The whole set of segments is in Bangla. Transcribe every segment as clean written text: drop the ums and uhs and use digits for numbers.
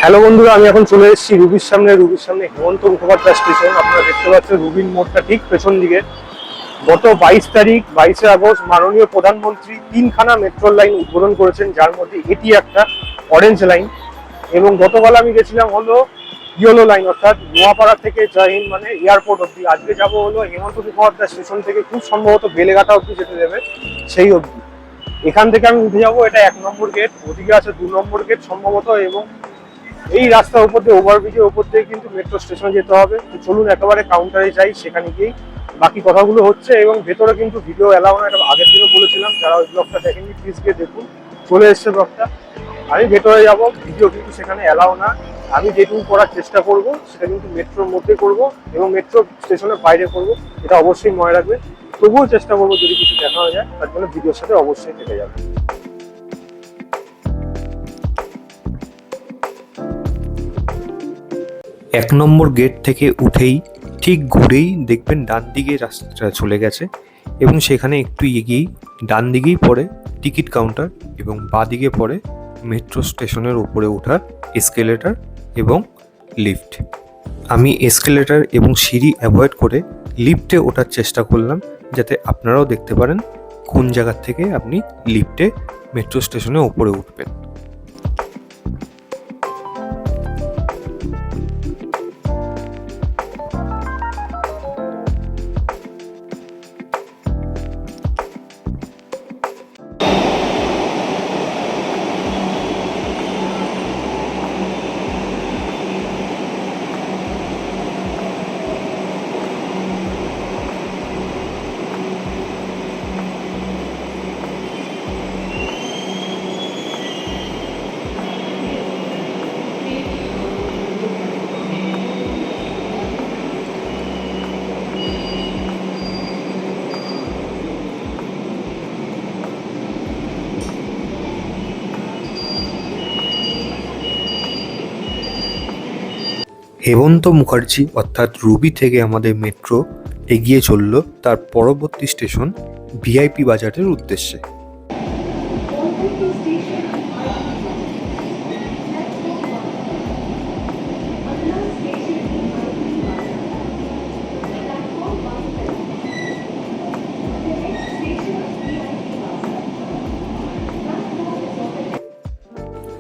হ্যালো বন্ধুরা, আমি এখন চলে এসেছি রুবির সামনে হেমন্ত মুখোপাধ্যায় স্টেশন। আপনারা দেখতে পাচ্ছেন রুবির মোড়টা ঠিক পেছন দিকে। গত 22 আগস্ট মাননীয় প্রধানমন্ত্রী তিনখানা মেট্রো লাইন উদ্বোধন করেছেন, যার মধ্যে এটি একটা অরেঞ্জ লাইন। এবং গতকাল আমি গেছিলাম হলো ইয়েলো লাইন, অর্থাৎ নোয়াপাড়া থেকে জয়হিন্দ মানে এয়ারপোর্ট অব্দি। আজকে যাব হলো হেমন্ত মুখোপাধ্যায় স্টেশন থেকে খুব সম্ভবত বেলেঘাটা অব্দি যেতে দেবে, সেই অব্দি। এখান থেকে আমি উঠে যাবো, এটা 1 নম্বর গেট, ওদিকে আছে 2 নম্বর গেট সম্ভবত। এবং এই রাস্তার উপর দিয়ে, ওভারব্রিজের উপর দিয়ে কিন্তু মেট্রো স্টেশনে যেতে হবে। তো চলুন একেবারে কাউন্টারে যাই, সেখানে গিয়েই বাকি কথাগুলো হচ্ছে। এবং ভেতরে কিন্তু ভিডিও এলাও না, এটা আগের দিনও বলেছিলাম। যারা ওই ব্লগটা দেখেননি প্লিজ গিয়ে দেখুন, চলে এসছে ব্লগটা। আমি ভেতরে যাব, ভিডিও কিন্তু সেখানে এলাও না। আমি যেটুকু করার চেষ্টা করব সেটা কিন্তু মেট্রোর মধ্যে করব এবং মেট্রো স্টেশনের বাইরে করব, এটা অবশ্যই মনে রাখবে। তবুও চেষ্টা করবো যদি কিছু দেখানো যায়, তার জন্য ভিডিওর সাথে অবশ্যই থেকে যাবে। 1 নম্বর গেট থেকে উঠেই ঠিক ঘুরেই দেখবেন ডান দিকে রাস্তাটা চলে গেছে এবং সেখানে একটু এগিয়েই ডান দিকেই পড়ে টিকিট কাউন্টার এবং বাঁ দিকে পড়ে মেট্রো স্টেশনের উপরে ওঠার এসকেলেটর এবং লিফট। আমি এসকেলেটর এবং সিঁড়ি অ্যাভয়েড করে লিফটে ওঠার চেষ্টা করলাম, যাতে আপনারাও দেখতে পারেন কোন জায়গার থেকে আপনি লিফটে মেট্রো স্টেশনের উপরে উঠবেন। হেমন্ত মুখার্জি অর্থাৎ রুবি থেকে আমাদের মেট্রো এগিয়ে চলল তার পরবর্তী স্টেশন ভিআইপি বাজারের উদ্দেশ্যে।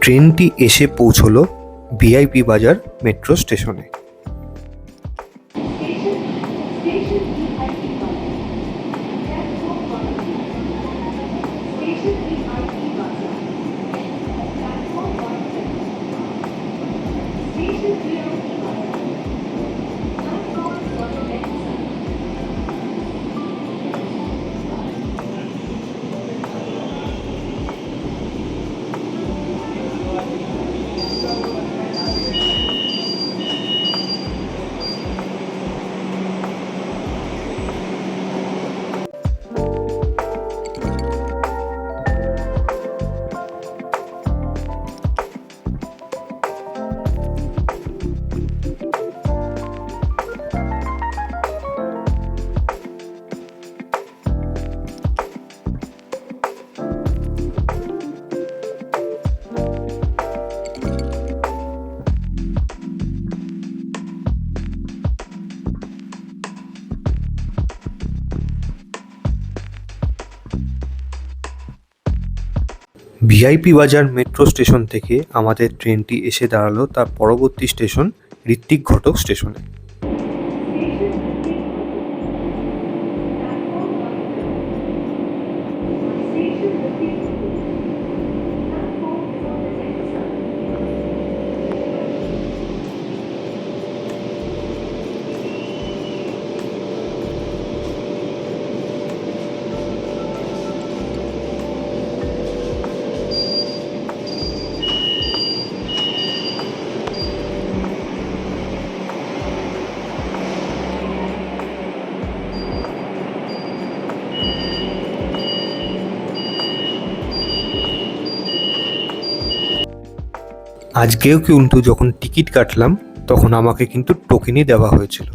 ট্রেনটি এসে পৌঁছলো ভিআইপি বাজার মেট্রো স্টেশনে। ভিআইপি বাজার মেট্রো স্টেশন থেকে আমাদের ট্রেনটি এসে দাঁড়ালো তার পরবর্তী স্টেশন ঋত্বিক ঘটক স্টেশনে। আজকেও কিন্তু যখন টিকিট কাটলাম তখন আমাকে কিন্তু টোকেনই দেওয়া হয়েছিল।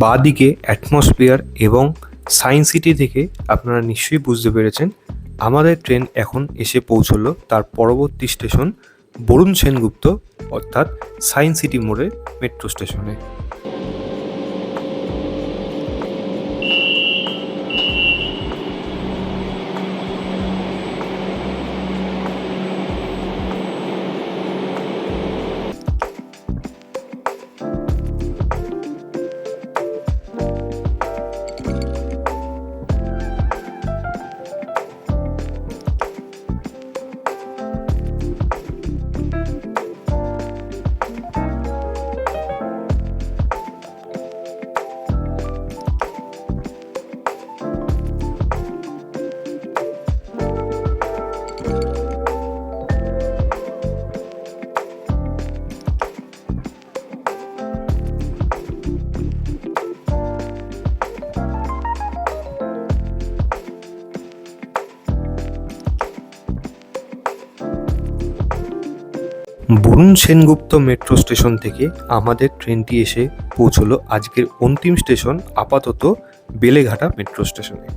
বাঁ দিকে অ্যাটমসফিয়ার এবং সায়েন্স সিটি থেকে আপনারা নিশ্চয়ই বুঝতে পেরেছেন আমাদের ট্রেন এখন এসে পৌঁছলো তার পরবর্তী স্টেশন বরুণ সেনগুপ্ত অর্থাৎ সায়েন্স সিটি মোড়ের মেট্রো স্টেশনে। বরুণ সেনগুপ্ত মেট্রো স্টেশন থেকে আমাদের ট্রেনটি এসে পৌঁছলো আজকের অন্তিম স্টেশন আপাতত বেলেঘাটা মেট্রো স্টেশনে।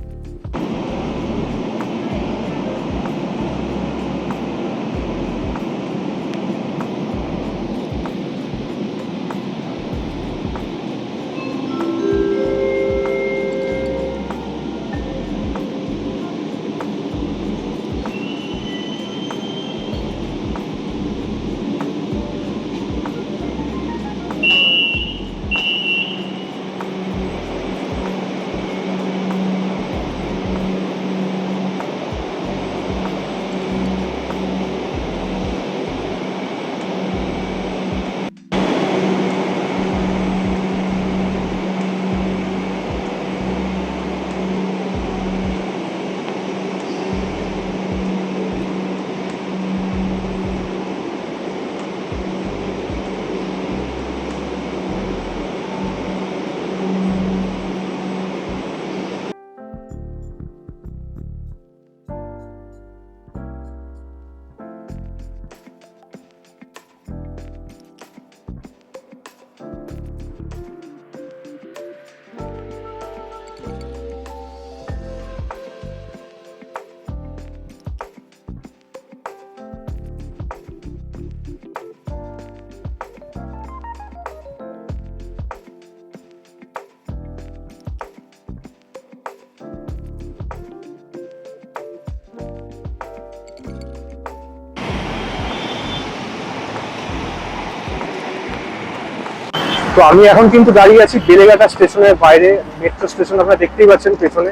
তো আমি এখন কিন্তু দাঁড়িয়ে আছি বেলেঘাটা স্টেশনের বাইরে। মেট্রো স্টেশন আপনারা দেখতেই পাচ্ছেন পেছনে,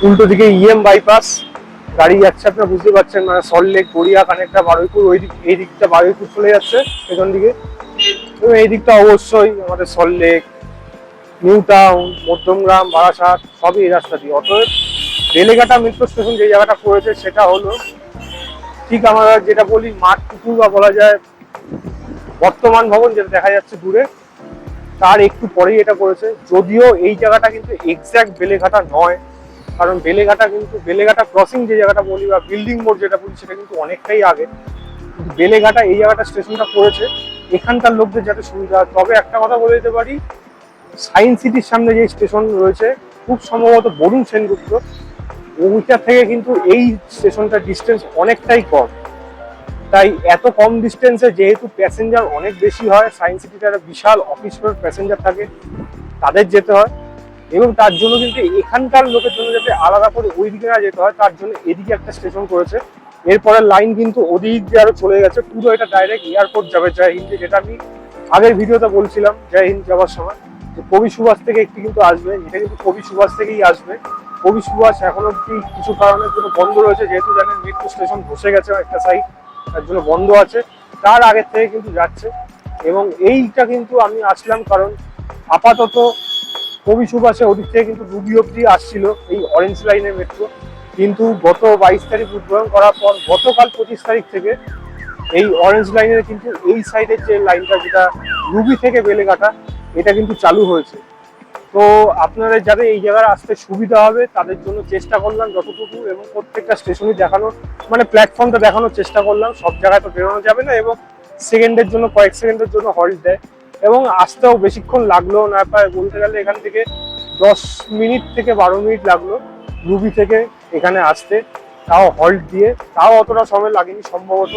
উল্টো দিকে বাইপাস গাড়ি যাচ্ছে, আপনারা বুঝতে পারছেন, মানে সল্টলেক, গড়িয়া, কানেকটা, বারুইপুর, ওই দিক, এই দিকটা বারুইপুর চলে যাচ্ছে পেছন দিকে, এবং এই দিকটা অবশ্যই আমাদের সল্টলেক, নিউ টাউন, মধ্যমগ্রাম, বারাসাত সবই এই রাস্তা দিয়ে। অতএব বেলেঘাটা মেট্রো স্টেশন যে জায়গাটা পড়েছে সেটা হলো ঠিক আমরা যেটা বলি মাঠ পুকুর, বা বলা যায় বর্তমান ভবন যেটা দেখা যাচ্ছে দূরে, তার একটু পরেই এটা করেছে। যদিও এই জায়গাটা কিন্তু এক্স্যাক্ট বেলেঘাটা নয়, কারণ বেলেঘাটা কিন্তু বেলেঘাটা ক্রসিং যে জায়গাটা বলি বা বিল্ডিং মোড় যেটা বলি সেটা কিন্তু অনেকটাই আগে। কিন্তু বেলেঘাটা এই জায়গাটা স্টেশনটা পড়েছে এখানকার লোকদের যাতে সুবিধা। তবে একটা কথা বলে দিতে পারি, সায়েন্স সিটির সামনে যে স্টেশন রয়েছে খুব সম্ভবত বরুণ সেনগুপ্ত, ওইটা থেকে কিন্তু এই স্টেশনটার ডিস্টেন্স অনেকটাই কম। তাই এত কম ডিস্টেন্সে যেহেতু প্যাসেঞ্জার অনেক বেশি হয়, সায়েন্স সিটিতে একটা বিশাল অফিস প্যাসেঞ্জার থাকে, তাদের যেতে হয়, এবং তার জন্য কিন্তু এখানকার লোকের জন্য যাতে আলাদা করে ওই দিকে না যেতে হয় তার জন্য এদিকে একটা স্টেশন করেছে। এরপরের লাইন কিন্তু ওদিক দিয়ে আরো চলে গেছে, পুরো এটা ডাইরেক্ট এয়ারপোর্ট যাবে জয় হিন্দে, যেটা আমি আগের ভিডিওতে বলছিলাম জয় হিন্দ যাওয়ার সময়। তো কবি সুভাষ থেকে একটি কিন্তু আসবে, এটা কিন্তু কবি সুভাষ থেকেই আসবে। কবি সুভাষ এখন অব্দি কিছু কারণের জন্য বন্ধ রয়েছে, যেহেতু জানেন মেট্রো স্টেশন বসে গেছে একটা সাইড, তার জন্য বন্ধ আছে। তার আগের থেকে কিন্তু যাচ্ছে, এবং এইটা কিন্তু আমি আসলাম কারণ আপাতত কবি সুভাষে ওদিক থেকে কিন্তু রুবি অব্দি আসছিল এই অরেঞ্জ লাইনের মেট্রো, কিন্তু গত 22 তারিখ উদ্বোধন করার পর গতকাল 25 তারিখ থেকে এই অরেঞ্জ লাইনের কিন্তু এই সাইডের যে লাইনটা যেটা রুবি থেকে বেলেঘাটা, এটা কিন্তু চালু হয়েছে। তো আপনারা যাদের এই জায়গায় আসতে সুবিধা হবে তাদের জন্য চেষ্টা করলাম যতটুকু, এবং প্রত্যেকটা স্টেশনই দেখানোর, মানে প্ল্যাটফর্মটা দেখানোর চেষ্টা করলাম। সব জায়গায় তো বেরোনো যাবে না, এবং সেকেন্ডের জন্য, কয়েক সেকেন্ডের জন্য হল্ট দেয়, এবং আসতেও বেশিক্ষণ লাগলো না, প্রায় বলতে গেলে এখান থেকে 10 মিনিট থেকে 12 মিনিট লাগলো রুবি থেকে এখানে আসতে, তাও হল্ট দিয়ে। তাও অতটা সময় লাগেনি সম্ভবত,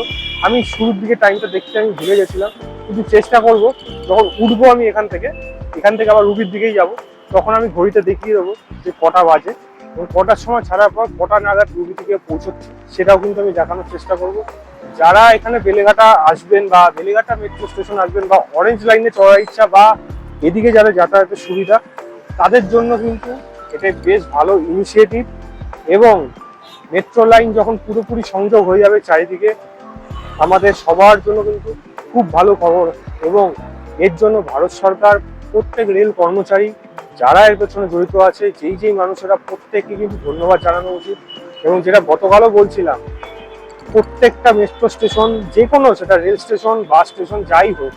আমি শুরুর দিকে টাইমটা দেখতে আমি ভুলে গেছিলাম। কিন্তু চেষ্টা করব যখন উঠবো আমি এখান থেকে আবার রুবির দিকেই যাব, তখন আমি ঘড়িতে দেখিয়ে দেবো যে কটা বাজে এবং কটার সময় ছাড়ার পর কটা নাগাদ রুবি থেকে পৌঁছচ্ছে, সেটাও কিন্তু আমি দেখানোর চেষ্টা করব। যারা এখানে বেলেঘাটা আসবেন বা বেলেঘাটা মেট্রো স্টেশন আসবেন বা অরেঞ্জ লাইনে চড়ার ইচ্ছা বা এদিকে যাদের যাতায়াতের সুবিধা, তাদের জন্য কিন্তু এটা বেশ ভালো ইনিশিয়েটিভ। এবং মেট্রো লাইন যখন পুরোপুরি সংযোগ হয়ে যাবে চারিদিকে, আমাদের সবার জন্য কিন্তু খুব ভালো খবর। এবং এর জন্য ভারত সরকার, প্রত্যেক রেল কর্মচারী যারা এর পেছনে জড়িত আছে, যেই মানুষেরা, প্রত্যেককে কিন্তু ধন্যবাদ জানানো উচিত। এবং যেটা গতকালও বলছিলাম, প্রত্যেকটা মেট্রো স্টেশন, যে কোনো, সেটা রেল স্টেশন, বাস স্টেশন, যাই হোক,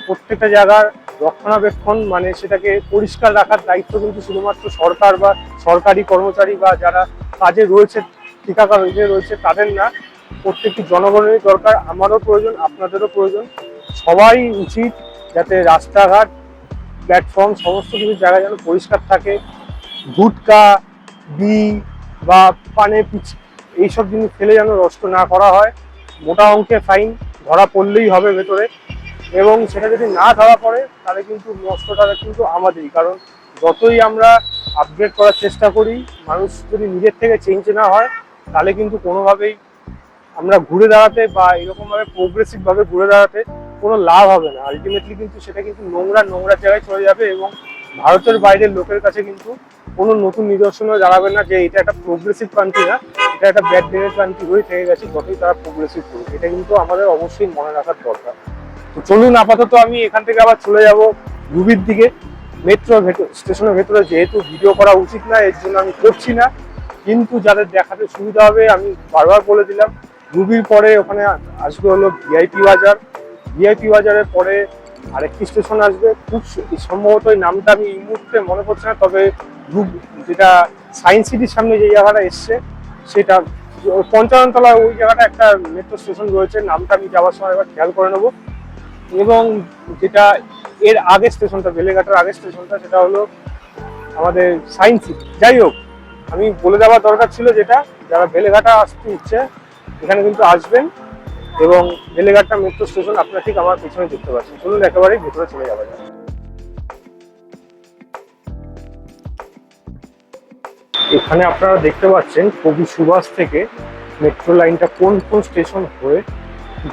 প্রত্যেকটা জায়গার রক্ষণাবেক্ষণ মানে সেটাকে পরিষ্কার রাখার দায়িত্ব কিন্তু শুধুমাত্র সরকার বা সরকারি কর্মচারী বা যারা কাজে রয়েছে, ঠিকাদার রয়েছে, তাদের না, প্রত্যেকটি জনগণেরই দরকার। আমারও প্রয়োজন, আপনাদেরও প্রয়োজন। সবাই উচিত যাতে রাস্তাঘাট, প্ল্যাটফর্ম, সমস্ত কিছু জায়গা যেন পরিষ্কার থাকে। গুটকা, বি বা পানের পিচ, এইসব জিনিস ফেলে যেন নষ্ট না করা হয়। মোটা অঙ্কের ফাইন ধরা পড়লেই হবে ভেতরে, এবং সেটা যদি না ধরা পড়ে তাহলে কিন্তু নষ্টটা কিন্তু আমাদেরই। কারণ যতই আমরা আপগ্রেড করার চেষ্টা করি, মানুষ যদি নিজের থেকে চেঞ্জ না হয়, তাহলে কিন্তু কোনোভাবেই আমরা ঘুরে দাঁড়াতে বা এরকমভাবে প্রোগ্রেসিভভাবে ঘুরে দাঁড়াতে কোনো লাভ হবে না। আলটিমেটলি কিন্তু সেটা কিন্তু নোংরা জায়গায় চলে যাবে, এবং ভারতের বাইরের লোকের কাছে কিন্তু কোনো নতুন নিদর্শনও দাঁড়াবে না যে এটা একটা প্রোগ্রেসিভ কান্ট্রি না, এটা একটা ব্যাড ডেনের কান্ট্রি হয়ে থেকে গেছে যতই তারা প্রোগ্রেসিভ করুক। এটা কিন্তু আমাদের অবশ্যই মনে রাখার দরকার। তো চলুন, আপাতত আমি এখান থেকে আবার চলে যাব রুবির দিকে। মেট্রো স্টেশনের ভেতরে যেহেতু ভিডিও করা উচিত না, এর জন্য আমি করছি না, কিন্তু যাদের দেখাতে সুবিধা হবে আমি বারবার বলে দিলাম। রুবির পরে ওখানে আসবে হলো ভিআইপি বাজার, ভিআইপি বাজারের পরে আরেকটি স্টেশন আসবে, খুব সম্ভবত ওই নামটা আমি এই মুহূর্তে মনে পড়ছে না, তবে যেটা সায়েন্স সিটির সামনে যে জায়গাটা এসছে, সেটা 55 তলায় ওই জায়গাটা একটা মেট্রো স্টেশন রয়েছে, নামটা আমি যাওয়ার সময় এবার খেয়াল করে নেবো। এবং যেটা এর আগের স্টেশনটা, বেলেঘাটার আগের স্টেশনটা, সেটা হলো আমাদের সায়েন্স সিটি। যাই হোক, আমি বলে দেওয়ার দরকার ছিল যেটা, যারা বেলেঘাটা আসতে ইচ্ছে এখানে কিন্তু আসবেন। এবং বেলেঘাটা মেট্রো স্টেশন আপনারা ঠিক আমার পিছনে দেখতে পাচ্ছেন। চলুন একেবারেই ভেতরে চলে যাওয়া যায়। এখানে আপনারা দেখতে পাচ্ছেন কবি সুভাষ থেকে মেট্রো লাইনটা কোন কোন স্টেশন হয়ে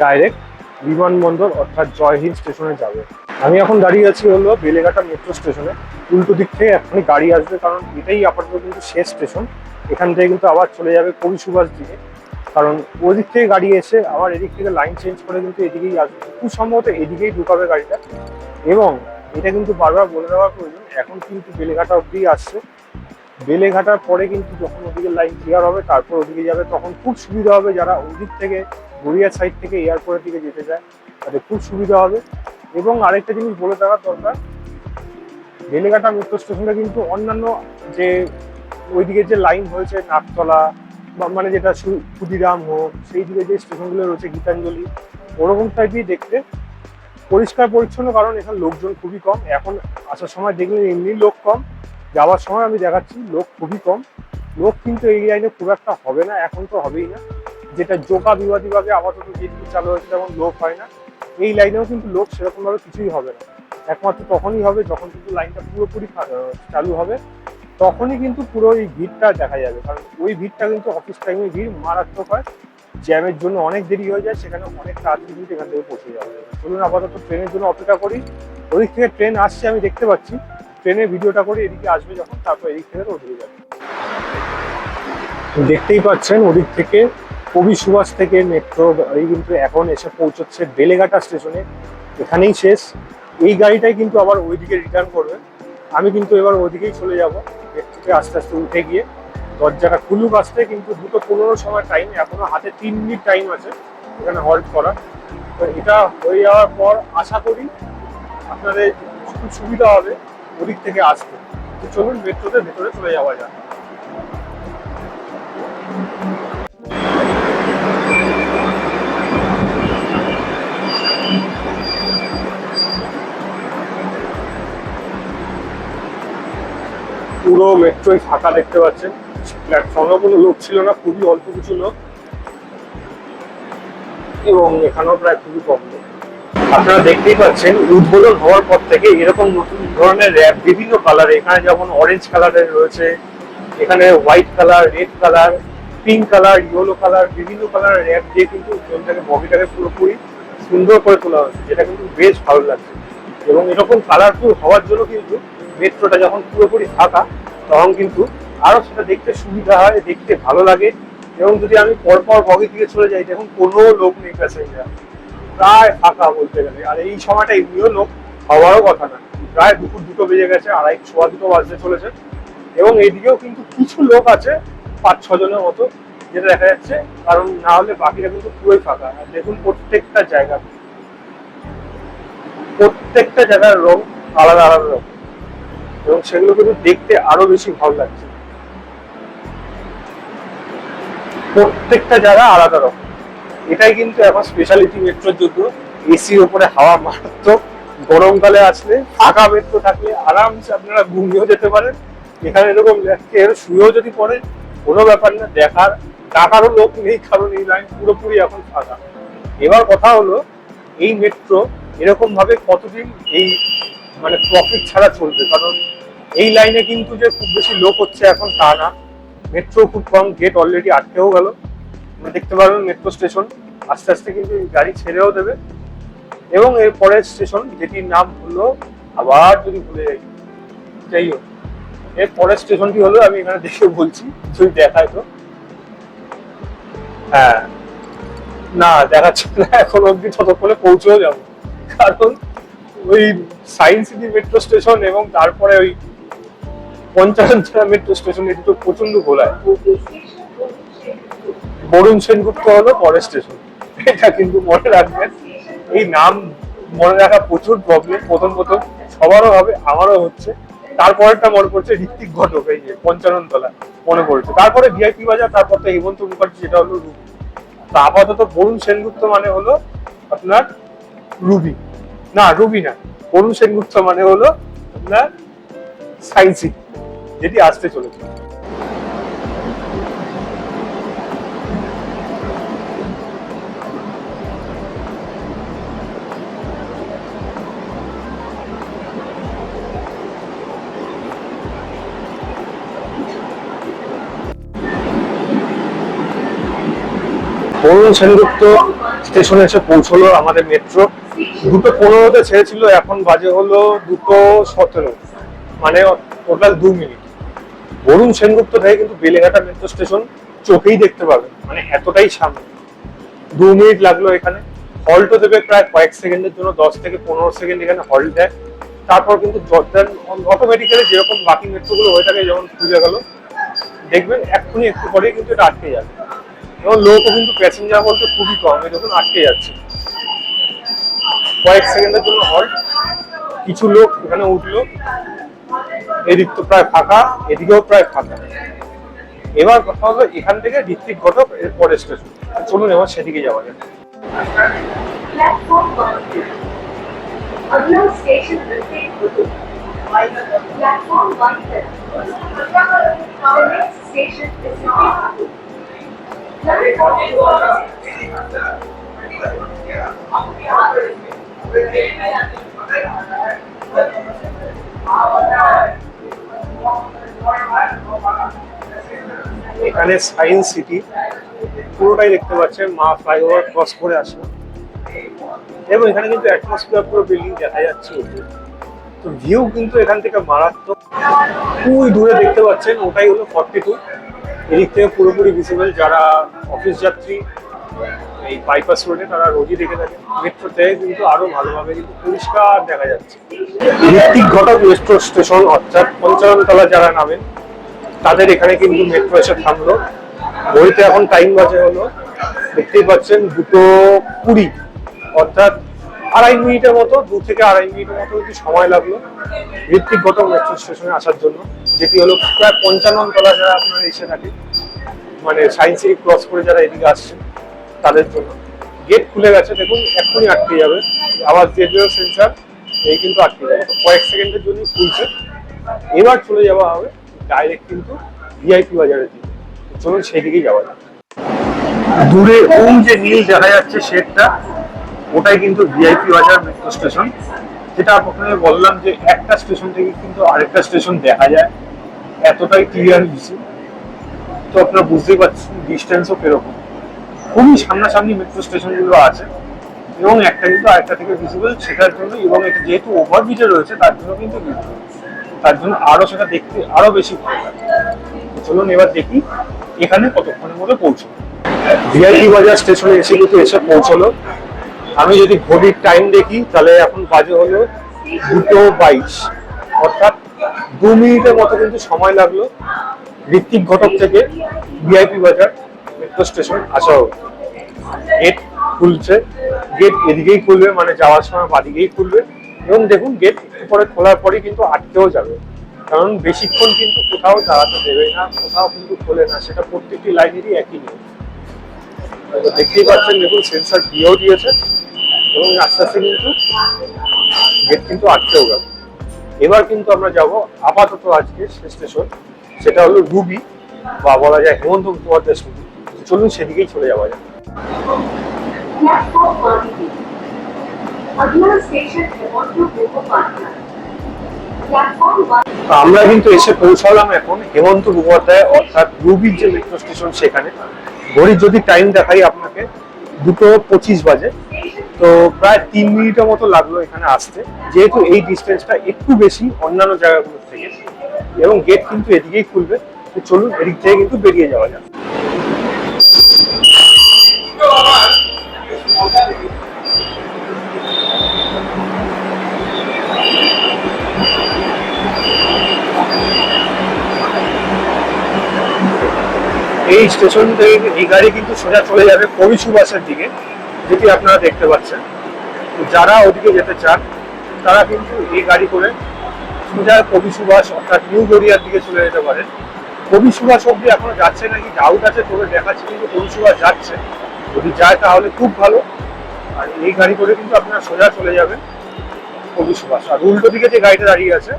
ডাইরেক্ট বিমানবন্দর অর্থাৎ জয় হিন্দ স্টেশনে যাবে। আমি এখন দাঁড়িয়ে আছি হলো বেলেঘাটা মেট্রো স্টেশনে। উল্টো দিক থেকে এখনই গাড়ি আসবে, কারণ এটাই আপাতত কিন্তু শেষ স্টেশন। এখান থেকে কিন্তু আবার চলে যাবে কবি সুভাষ দিকে, কারণ ওই দিক থেকে গাড়ি এসে আবার এদিক থেকে লাইন চেঞ্জ করে কিন্তু এদিকেই আসবে, খুব সম্ভবত এদিকেই ঢুকাবে গাড়িটা। এবং এটা কিন্তু বারবার বলে দেওয়ার প্রয়োজন, এখন কিন্তু বেলেঘাটা অব্দি আসছে, বেলেঘাটার পরে কিন্তু যখন ওদিকে লাইন ক্লিয়ার হবে তারপর ওদিকে যাবে, তখন খুব সুবিধা হবে। যারা ওদিক থেকে গড়িয়ার সাইড থেকে এয়ারপোর্টের দিকে যেতে চায় তাদের খুব সুবিধা হবে। এবং আরেকটা জিনিস বলে দেওয়ার দরকার, বেলেঘাটা মেট্রো স্টেশনটা কিন্তু অন্যান্য যে ওইদিকে যে লাইন হয়েছে নাকতলা বা মানে যেটা ক্ষুদিরাম হোক, সেই দিকে যে স্টেশনগুলো রয়েছে গীতাঞ্জলি, ওরকম টাইপই দেখতে, পরিষ্কার পরিচ্ছন্ন। কারণ এখানে লোকজন খুবই কম, এখন আসার সময় দেখলেন এমনি লোক কম, যাওয়ার সময় আমি দেখাচ্ছি লোক খুবই কম। লোক কিন্তু এই লাইনে খুব একটা হবে না, এখন তো হবেই না। যেটা জোকা বিভাগে আপাতত যেটুকু চালু হয়েছে তেমন লোক হয় না, এই লাইনেও কিন্তু লোক সেরকমভাবে কিছুই হবে না। একমাত্র তখনই হবে যখন কিন্তু লাইনটা পুরোপুরি চালু হবে, তখনই কিন্তু পুরো এই ভিড়টা দেখা যাবে। কারণ ওই ভিড়টা কিন্তু অফিস টাইমে ভিড় মারাত্মক হয়, জ্যামের জন্য অনেক দেরি হয়ে যায়, সেখানে অনেক তাড়াতাড়ি কিন্তু এখান থেকে পৌঁছে যাওয়া যাবে। চলুন আপাতত ট্রেনের জন্য অপেক্ষা করি। ওদিক থেকে ট্রেন আসছে আমি দেখতে পাচ্ছি, ট্রেনের ভিডিওটা করে এদিকে আসবে যখন, তারপর এদিক থেকে তো ওদিকে যাবে। দেখতেই পাচ্ছেন ওদিক থেকে কবি সুভাষ থেকে মেট্রো গাড়ি কিন্তু এখন এসে পৌঁছচ্ছে বেলেঘাটা স্টেশনে, এখানেই শেষ। এই গাড়িটাই কিন্তু আবার ওইদিকে রিটার্ন করবে। আমি কিন্তু এবার ওইদিকেই চলে যাব, গেট থেকে আস্তে আস্তে উঠে গিয়ে দরজাটা খুলুক আসতে, কিন্তু 2:15 সময় টাইম, এখনো হাতে 3 মিনিট টাইম আছে এখানে হল্ট করা। তো এটা হয়ে যাওয়ার পর আশা করি আপনাদের খুব সুবিধা হবে ওদিক থেকে আসতে। তো চলুন মেট্রোতে ভেতরে চলে যাওয়া যাক। পুরো মেট্রোই ফাঁকা দেখতে পাচ্ছেন, প্ল্যাটফর্মে কোনো লোক ছিল না, খুবই অল্প কিছু লোক, এবং এখানেও প্রায় খুবই কম লোক। আপনারা দেখতেই পাচ্ছেন উদ্বোধন হওয়ার পর থেকে এরকম নতুন ধরনের র্যাপ বিভিন্ন কালারে, এখানে যেমন অরেঞ্জ কালারের রয়েছে, এখানে white colour, red colour, pink colour, yellow colour, বিভিন্ন কালারের র্যাপ দিয়ে কিন্তু ফিল্মটাকে, বগিটাকে পুরোপুরি সুন্দর করে তোলা হয়েছে, যেটা কিন্তু বেশ ভালো লাগছে। এবং এরকম কালারফুল হওয়ার জন্য কিন্তু মেট্রোটা যখন পুরোপুরি ফাঁকা তখন কিন্তু আরো সেটা দেখতে সুবিধা হয়, দেখতে ভালো লাগে। এবং যদি আমি পরপর বগি থেকে চলে যাই, দেখুন কোনো লোক নেই প্যাসেঞ্জার, প্রায় ফাঁকা বলতে গেলে। আর এই সময়টা এমনিও লোক হওয়ারও কথা না, প্রায় দুপুর 2টো বেজে গেছে, সোয়া 2টো বাজতে চলেছে। এবং এইদিকেও কিন্তু কিছু লোক আছে 5-6 জনের মতো, যেটা দেখা যাচ্ছে, কারণ না হলে বাকিটা কিন্তু পুরোই ফাঁকা। আর দেখুন প্রত্যেকটা জায়গার রং আলাদা আলাদা রকম, এবং সেগুলো কিন্তু দেখতে আরো বেশি ভালো লাগছে। প্রত্যেকটা জায়গা আলাদা রকম, এটাই কিন্তু এখন স্পেশালিটি মেট্রোর জন্য। এসির উপরে হাওয়া মারাত্মক, গরমকালে আসলে ফাঁকা মেট্রো থাকলে আরামসে আপনারা ঘুমিয়েও যেতে পারেন। এখানে এরকম শুয়েও যদি পড়ে কোনো ব্যাপার না, ডাকারও লোক নেই, কারণ এই লাইন পুরোপুরি এখন ফাঁকা। এবার কথা হলো, এই মেট্রো এরকম ভাবে কতদিন এই মানে প্রফিট ছাড়া চলবে, কারণ এই লাইনে কিন্তু যে খুব বেশি লোক হচ্ছে এখন তা না, মেট্রো খুব কম, গেট অলরেডি আটকেও গেল। দেখতে পারবেন মেট্রো স্টেশন আস্তে আস্তে কিন্তু গাড়ি ছেড়েও দেবে। এবং এর পরের স্টেশন, যেটির নাম হলো, আবার যদি ভুলে যাই হোক, এর পরের স্টেশনটি হলো, আমি এখানে দেখে বলছি, যদি দেখায় তো, হ্যাঁ না দেখাচ্ছে না এখন অব্দি, ততক্ষণে পৌঁছেও যাবো, কারণ ওই সায়েন্স সিটি মেট্রো স্টেশন এবং তারপরে ওই পঞ্চায়েত মেট্রো স্টেশন, এটি তো প্রচন্ড ঘোলায়। বরুণ সেনগুপ্ত হলো পরের স্টেশন, এটা কিন্তু মনে রাখবেন। এই নাম মনে রাখা প্রচুর প্রবলেম, প্রথম সবারও হবে, আমারও হচ্ছে। তারপরেরটা মনে পড়ছে ঋত্বিক ঘটক, এই যে 55 তলা মনে পড়ছে, তারপরে ভিআইপি বাজার, তারপর তো হেমন্ত মুখার্জি, যেটা হলো রুবি। তো আপাতত বরুণ সেনগুপ্ত মানে হলো আপনার রুবি, না রুবি না, বরুণ সেনগুপ্ত মানে হলো আপনার সায়েন্স সিটি, যেটি আসতে চলেছে। বরুণ সেনগুপ্ত স্টেশনে এসে পৌঁছলো আমাদের মেট্রো। 2:15-তে ছেড়েছিল, এখন বাজে হলো 2:17, মানে টোটাল 2 মিনিট। বরুণ সেনগুপ্ত থেকে কিন্তু বেলেঘাটা মেট্রো স্টেশন চোখেই দেখতে পাবেন, মানে এতটাই সামনে। 2 মিনিট লাগলো এখানে। হল্টও দেবে প্রায় কয়েক সেকেন্ডের জন্য, 10 থেকে 15 সেকেন্ড এখানে হল্ট দেয়। তারপর কিন্তু অটোমেটিক্যালি যেরকম বাকি মেট্রোগুলো হয়ে থাকে, যেমন খুঁজে গেল, দেখবেন এক্ষুনি একটু পরে কিন্তু এটা আটকে যাবে। এবং লোকও কিন্তু প্যাসেঞ্জার বলতে খুবই কম, দেখুন আটকে যাচ্ছে, কয়েক সেকেন্ডের জন্য হল্ট। কিছু লোক এখানে উঠলো, এদিক তো প্রায় ফাঁকা, এদিকেও প্রায় ফাঁকা। এবার কথা হলো এখান থেকে ঋত্বিক ঘটক এর পরের স্টেশন, চলুন এবার সেদিকে যাওয়া যাক। अगला स्टेशन प्लेटफॉर्म 1 पर। The next station is এখানে সায়েন্স সিটি পুরোটাই দেখতে পাচ্ছেন, মা ফ্লাইওভার ক্রস করে আসলো, এবং এখানে কিন্তু অ্যাটমসফিয়ার পুরো বিল্ডিং দেখা যাচ্ছে। তো ভিউ কিন্তু এখান থেকে মারাত্মক। খুবই দূরে দেখতে পাচ্ছেন, ওটাই হলো 42, এদিক থেকে পুরোপুরি ভিজিবল। যারা অফিস যাত্রী এই বাইপাস রোডে, তারা রোজই দেখে থাকে। মেট্রো থেকে কিন্তু আরো ভালোভাবে কিন্তু পরিষ্কার দেখা যাচ্ছে। ঋত্বিক ঘটক মেট্রো স্টেশন, অর্থাৎ 55 তলা যারা নামেন তাদের এখানে কিন্তু মেট্রো এসে থামলো। ঘড়িতে এখন টাইম বাজে হলো, দেখতেই পাচ্ছেন 2:20, অর্থাৎ 2.5 মিনিটের মতো, 2 থেকে 2.5 মিনিটের মতো কিন্তু সময় লাগলো ঋত্বিক ঘটক মেট্রো স্টেশনে আসার জন্য, যেটি হলো প্রায় 55 তলা যারা আপনারা এসে থাকে, মানে সায়েন্স সিটি ক্রস করে যারা এদিকে আসছেন তাদের জন্য। গেট খুলে গেছে, দেখুন এক্ষুনি আটকে যাবে, আবার জেডিও সেন্সার এই কিন্তু আটকে যাবে, কয়েক সেকেন্ডের জন্য খুলছে। এবার চলে যাওয়া হবে ডাইরেক্ট কিন্তু ভিআইপি বাজারের দিকে। চলুন সেদিকেই যাওয়া যাক। দূরে ওই যে নীল দেখা যাচ্ছে শেডটা, ওটাই কিন্তু ভিআইপি বাজার মেট্রো স্টেশন। যেটা প্রথমে বললাম যে একটা স্টেশন থেকে কিন্তু আরেকটা স্টেশন দেখা যায়, এতটাই ক্লিয়ার ভিসি। তো আপনারা বুঝতেই পারছেন ডিস্টেন্সও কিরকম, খুবই সামনাসামনি মেট্রো স্টেশনগুলো আছে এবং একটা কিন্তু আরেকটা থেকে ভিজিবল, সেটার জন্য এবং এটা যেহেতু ওভারব্রিজে রয়েছে তার জন্য কিন্তু visible। তার জন্য আরো সেটা দেখতে আরো বেশি ভালো লাগে। তো চলুন এবার দেখি এখানে কতক্ষণের মধ্যে পৌঁছলো। ভিআইপি বাজার স্টেশনে এসে কিন্তু এসে পৌঁছলো। আমি যদি ঘড়ির টাইম দেখি তাহলে এখন বাজে হলো 2:22, অর্থাৎ 2 মিনিটের মতো কিন্তু সময় লাগলো ঋত্বিক ঘটক থেকে ভিআইপি বাজার মেট্রো স্টেশন আসা হোক। গেট খুলছে, গেট এদিকেই খুলবে, মানে যাওয়ার সময় বাদিকেই খুলবে এবং দেখুন গেট একটু পরে খোলার পরেই কিন্তু আটকেও যাবে, কারণ বেশিক্ষণ কিন্তু কোথাও দাঁড়াতে দেবে না, কোথাও কিন্তু খোলে না, সেটা প্রত্যেকটি লাইনেরই একই নিয়ম। দেখতেই পাচ্ছেন, দেখুন সেন্সার দিয়েও দিয়েছে এবং আস্তে আস্তে কিন্তু গেট কিন্তু আটকেও গেল। এবার কিন্তু আমরা যাব আপাতত আজকে স্টেশন, সেটা হলো রুবি বা বলা যায় হেমন্ত মুখোপাধ্যায় স্মৃতি। চলুন সেদিকেই চলে যাওয়া যায়। Platform 1B. अगला स्टेशन हेमंत मुखोपाध्याय। Platform 1. আমরা কিন্তু এসে পৌঁছালাম এখন হেমন্ত মুখোপাধ্যায় অর্থাৎ রুবির যে মেট্রো স্টেশন সেখানে। ঘড়ির যদি টাইম দেখাই আপনাকে 2:25 বাজে, তো প্রায় 3 মিনিটের মতো লাগলো এখানে আসতে, যেহেতু এই ডিস্টেন্সটা একটু বেশি অন্যান্য জায়গাগুলোর থেকে এবং গেট কিন্তু এদিকেই খুলবে। তো চলুন এদিক থেকে কিন্তু বেরিয়ে যাওয়া যাক। এই স্টেশন থেকে এই গাড়ি কিন্তু সোজা চলে যাবে কবি সুভাষের দিকে, যেটি আপনারা দেখতে পাচ্ছেন। তো যারা ওদিকে যেতে চান তারা কিন্তু এই গাড়ি করে সোজা কবি সুভাষ অর্থাৎ নিউ গড়িয়ার দিকে চলে যেতে পারেন। কবি সুভাষ অব্দি এখনো যাচ্ছে নাকি ডাউট আছে, তবে দেখাচ্ছে কিন্তু কবি সুভাষ যাচ্ছে। যদি যায় তাহলে খুব ভালো, আর এই গাড়ি করে কিন্তু আপনারা সোজা চলে যাবেন কবি সুভাষ। আর উল্টো দিকে যে গাড়িটা দাঁড়িয়ে আছে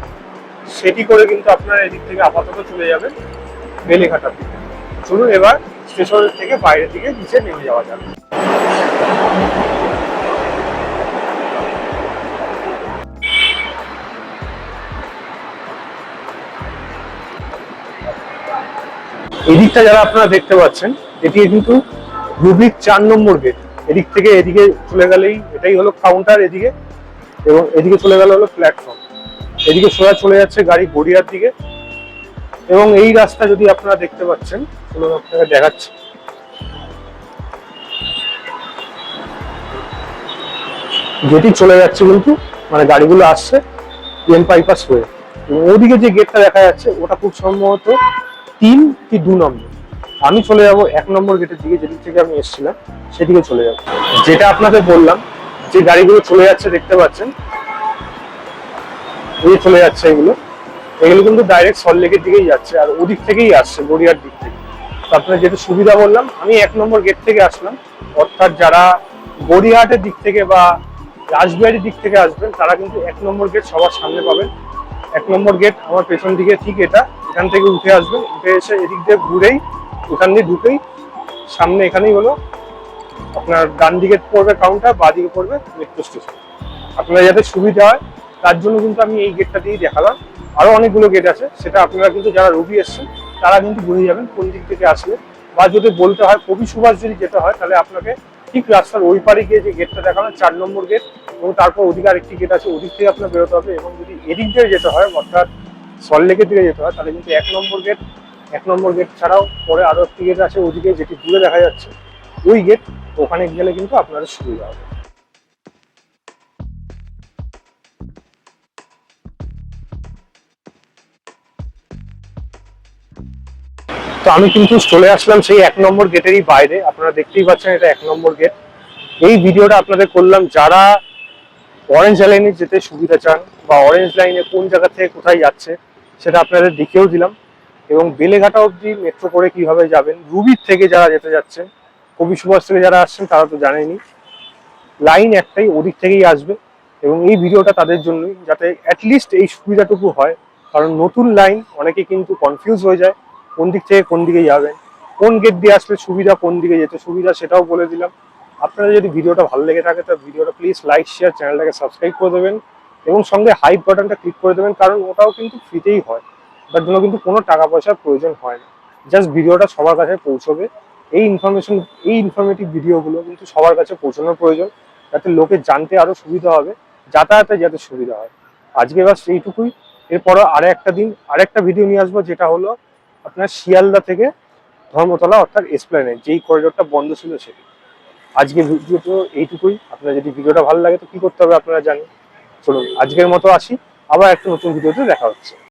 সেটি করে কিন্তু আপনারা এদিক থেকে আপাতত চলে যাবেন বেলেঘাটার দিকে। চলুন এবার স্টেশনের থেকে বাইরের দিকে নিচে নেমে যাওয়া যাবে। এদিকটা যারা আপনারা দেখতে পাচ্ছেন, এটি কিন্তু রুবির 4 নম্বর গেট। এদিক থেকে এদিকে চলে গেলেই এটাই হলো কাউন্টার এদিকে, এবং এদিকে চলে গেল হলো প্ল্যাটফর্ম। এদিকে সোজা চলে যাচ্ছে গাড়ি গড়িয়ার দিকে এবং এই রাস্তা যদি আপনারা দেখতে পাচ্ছেন, চলুন আপনাকে দেখাচ্ছি। যেটি চলে যাচ্ছে কিন্তু মানে গাড়িগুলো আসছে এম বাইপাস হয়ে, এবং ওদিকে যে গেটটা দেখা যাচ্ছে ওটা খুব সম্ভবত 3 কি 2 নম্বর। আমি চলে যাব 1 নম্বর গেটের দিকে, যেদিক থেকে আমি এসেছিলাম সেদিকে চলে যাব। যেটা আপনাদের বললাম যে গাড়িগুলো চলে যাচ্ছে দেখতে পাচ্ছেন, এই চলে যাচ্ছে এগুলো কিন্তু ডাইরেক্ট সল্টলেকের দিকেই যাচ্ছে, আর ওদিক থেকেই আসছে গড়িয়ার দিক থেকে। তো আপনার যেহেতু সুবিধা বললাম, আমি 1 নম্বর গেট থেকে আসলাম, অর্থাৎ যারা গড়িয়াহাটের দিক থেকে বা রাসবিহারির দিক থেকে আসবেন তারা কিন্তু 1 নম্বর গেট সবার সামনে পাবেন। 1 নম্বর গেট আমার পেছন দিকে ঠিক এটা, এখান থেকে উঠে আসবেন, উঠে এসে এদিক দিয়ে ঘুরেই এখান দিয়ে ঢুকেই সামনে এখানেই হলো আপনার ডান দিকে পড়বে কাউন্টার, বাঁ দিকে পড়বে মেট্রো স্টেশন। আপনারা যাতে সুবিধা হয় তার জন্য কিন্তু আমি এই গেটটা দিয়েই দেখালাম। আরো অনেকগুলো গেট আছে, সেটা আপনারা কিন্তু যারা রবি এসছেন তারা কিন্তু বুঝে যাবেন কোন দিক থেকে আসলে। বা যদি বলতে হয় কবি সুভাষ যদি যেতে হয় তাহলে আপনাকে ঠিক রাস্তার ওই পারে গিয়ে যে গেটটা দেখানো 4 নম্বর গেট, এবং তারপর ওদিকে আরেকটি গেট আছে, ওদিক থেকে আপনার বেরোতে হবে। এবং যদি এদিক দিয়ে যেতে হয় অর্থাৎ সল্টলেকের দিকে যেতে হয় তাহলে কিন্তু 1 নম্বর গেট, 1 নম্বর গেট ছাড়াও পরে আরো একটি গেট আছে ওদিকে, যেটি দূরে দেখা যাচ্ছে ওই গেট, ওখানে গেলে কিন্তু আপনাদের সুবিধা হবে। তো আমি কিন্তু চলে আসলাম সেই 1 নম্বর গেটেরই বাইরে। আপনারা দেখতেই পাচ্ছেন এটা 1 নম্বর গেট। এই ভিডিওটা আপনাদের করলাম যারা অরেঞ্জ লাইনে যেতে সুবিধা চান বা অরেঞ্জ লাইনে কোন জায়গা থেকে কোথায় যাচ্ছে সেটা আপনাদের দেখিয়েও দিলাম, এবং বেলেঘাটা অবধি মেট্রো করে কিভাবে যাবেন। রুবির থেকে যারা যেতে যাচ্ছেন, কবি সুভাষ থেকে যারা আসছেন তারা তো জানেনই, লাইন একটাই, ওদিক থেকেই আসবে। এবং এই ভিডিওটা তাদের জন্যই, যাতে অ্যাটলিস্ট এই সুবিধাটুকু হয় কারণ নতুন লাইন অনেকে কিন্তু কনফিউজ হয়ে যায় কোন দিক থেকে কোন দিকে যাবেন, কোন গেট দিয়ে আসলে সুবিধা, কোন দিকে যেতে সুবিধা, সেটাও বলে দিলাম। আপনারা যদি ভিডিওটা ভালো লেগে থাকে তো ভিডিওটা প্লিজ লাইক শেয়ার, চ্যানেলটাকে সাবস্ক্রাইব করে দেবেন এবং সঙ্গে হাইপ বাটনটা ক্লিক করে দেবেন, কারণ ওটাও কিন্তু ফ্রিতেই হয়, তার জন্য কিন্তু কোনো টাকা পয়সার প্রয়োজন হয় না। জাস্ট ভিডিওটা সবার কাছে পৌঁছবে। এই ইনফরমেটিভ ভিডিওগুলো কিন্তু সবার কাছে পৌঁছানোর প্রয়োজন, যাতে লোকে জানতে আরো সুবিধা হবে, যাতায়াতে যাতে সুবিধা হয়। আজকে বাস এইটুকুই। এরপরও আরেকটা ভিডিও নিয়ে আসবো, যেটা হলো আপনার শিয়ালদা থেকে ধর্মতলা অর্থাৎ এসপ্ল্যানেড, যেই করিডোরটা বন্ধ ছিল সেটি। আজকে ভিডিওটা এইটুকুই। আপনার যদি ভিডিওটা ভালো লাগে তো কি করতে হবে আপনারা জানেন। চলুন আজকের মতো আসি, আবার একটা নতুন ভিডিওতে দেখা হচ্ছে।